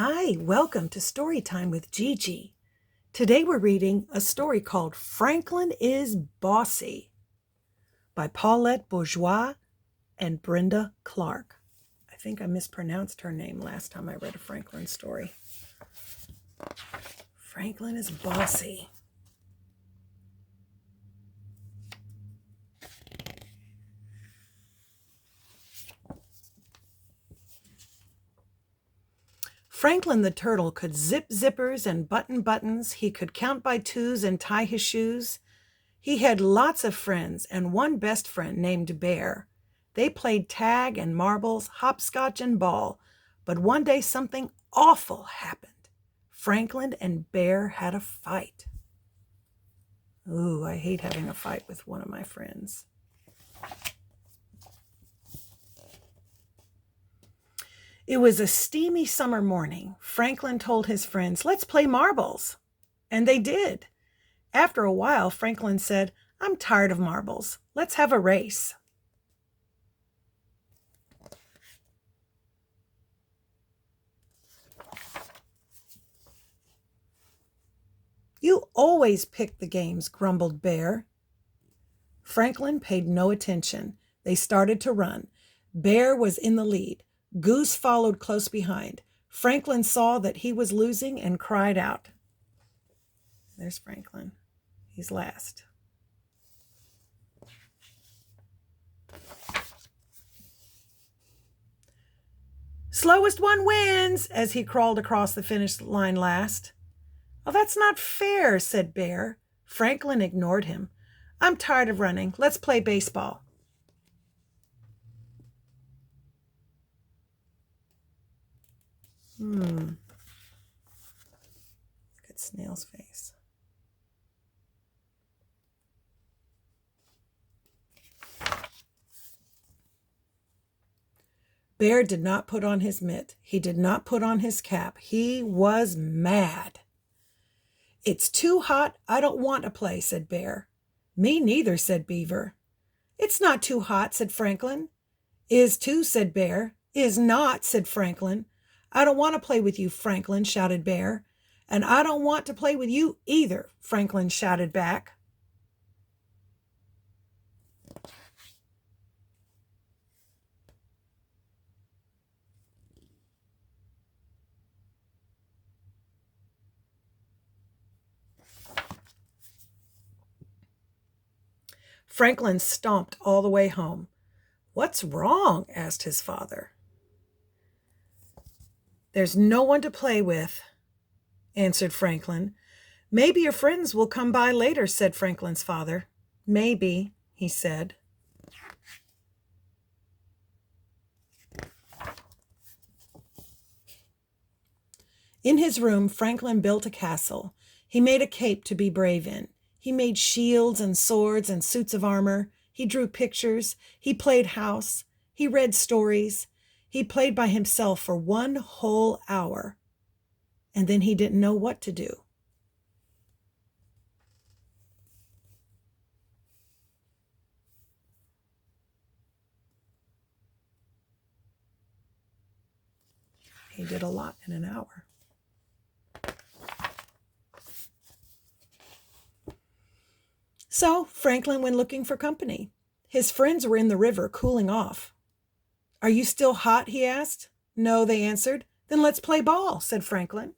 Hi, welcome to Storytime with Gigi. Today we're reading a story called Franklin is Bossy by Paulette Bourgeois and Brenda Clark. I think I mispronounced her name last time I read a Franklin story. Franklin is bossy. Franklin the turtle could zip zippers and button buttons. He could count by twos and tie his shoes. He had lots of friends and one best friend named Bear. They played tag and marbles, hopscotch and ball. But one day something awful happened. Franklin and Bear had a fight. Ooh, I hate having a fight with one of my friends. It was a steamy summer morning. Franklin told his friends, "Let's play marbles." And they did. After a while, Franklin said, "I'm tired of marbles. Let's have a race." "You always pick the games," grumbled Bear. Franklin paid no attention. They started to run. Bear was in the lead. Goose followed close behind. Franklin saw that he was losing and cried out. There's Franklin. He's last. "Slowest one wins," as he crawled across the finish line last. "Oh, that's not fair," said Bear. Franklin ignored him. "I'm tired of running. Let's play baseball." Look at Snail's face. Bear did not put on his mitt. He did not put on his cap. He was mad. "It's too hot. I don't want to play," said Bear. "Me neither," said Beaver. "It's not too hot," said Franklin. "Is too," said Bear. "Is not," said Franklin. "I don't want to play with you, Franklin," shouted Bear. "And I don't want to play with you either," Franklin shouted back. Franklin stomped all the way home. "What's wrong?" asked his father. "There's no one to play with," answered Franklin. "Maybe your friends will come by later," said Franklin's father. "Maybe," he said. In his room, Franklin built a castle. He made a cape to be brave in. He made shields and swords and suits of armor. He drew pictures. He played house. He read stories. He played by himself for one whole hour. And then he didn't know what to do. He did a lot in an hour. So Franklin went looking for company. His friends were in the river cooling off. "Are you still hot?" he asked. "No," they answered. "Then let's play ball," said Franklin.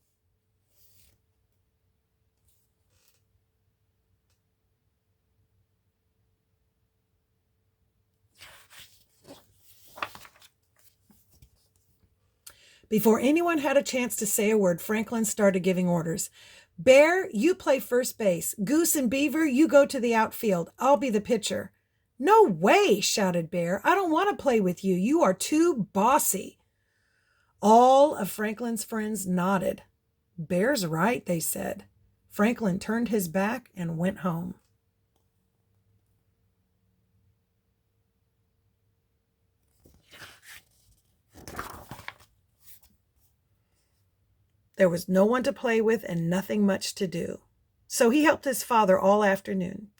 Before anyone had a chance to say a word, Franklin started giving orders. "Bear, you play first base. Goose and Beaver, you go to the outfield. I'll be the pitcher." "No way," shouted Bear. "I don't want to play with you. You are too bossy." All of Franklin's friends nodded. "Bear's right," they said. Franklin turned his back and went home. There was no one to play with and nothing much to do. So he helped his father all afternoon.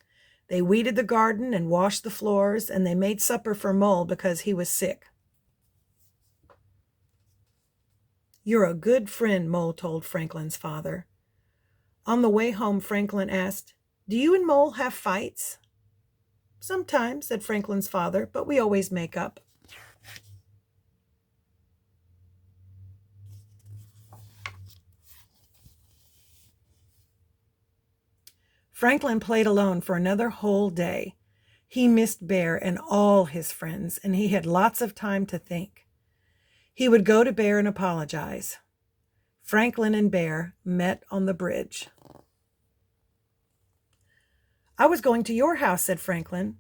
They weeded the garden and washed the floors, and they made supper for Mole because he was sick. "You're a good friend," Mole told Franklin's father. On the way home, Franklin asked, "Do you and Mole have fights?" "Sometimes," said Franklin's father, "but we always make up." Franklin played alone for another whole day. He missed Bear and all his friends, and he had lots of time to think. He would go to Bear and apologize. Franklin and Bear met on the bridge. "I was going to your house," said Franklin.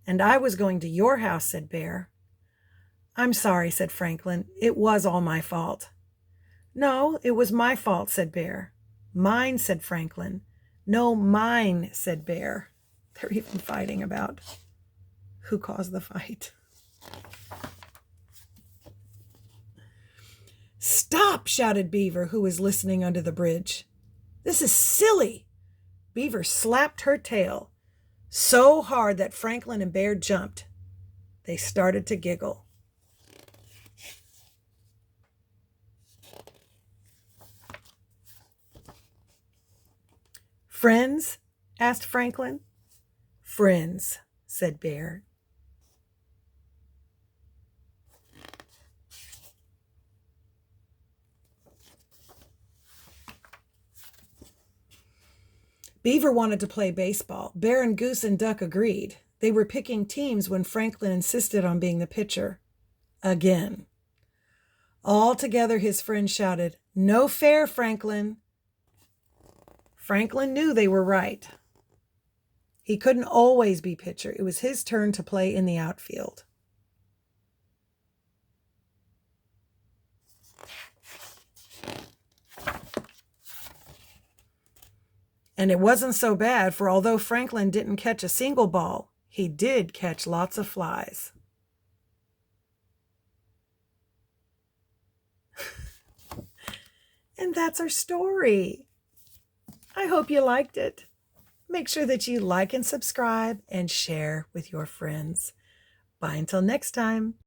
"And I was going to your house," said Bear. "I'm sorry," said Franklin. "It was all my fault." "No, it was my fault," said Bear. "Mine," said Franklin. "No, mine," said Bear. They're even fighting about who caused the fight. "Stop!" shouted Beaver, who was listening under the bridge. "This is silly." Beaver slapped her tail so hard that Franklin and Bear jumped. They started to giggle. "Friends?" asked Franklin. "Friends," said Bear. Beaver wanted to play baseball. Bear and Goose and Duck agreed. They were picking teams when Franklin insisted on being the pitcher. Again. All together, his friends shouted, "No fair, Franklin." Franklin knew they were right. He couldn't always be pitcher. It was his turn to play in the outfield. And it wasn't so bad, for although Franklin didn't catch a single ball, he did catch lots of flies. And that's our story. I hope you liked it. Make sure that you like and subscribe and share with your friends. Bye until next time.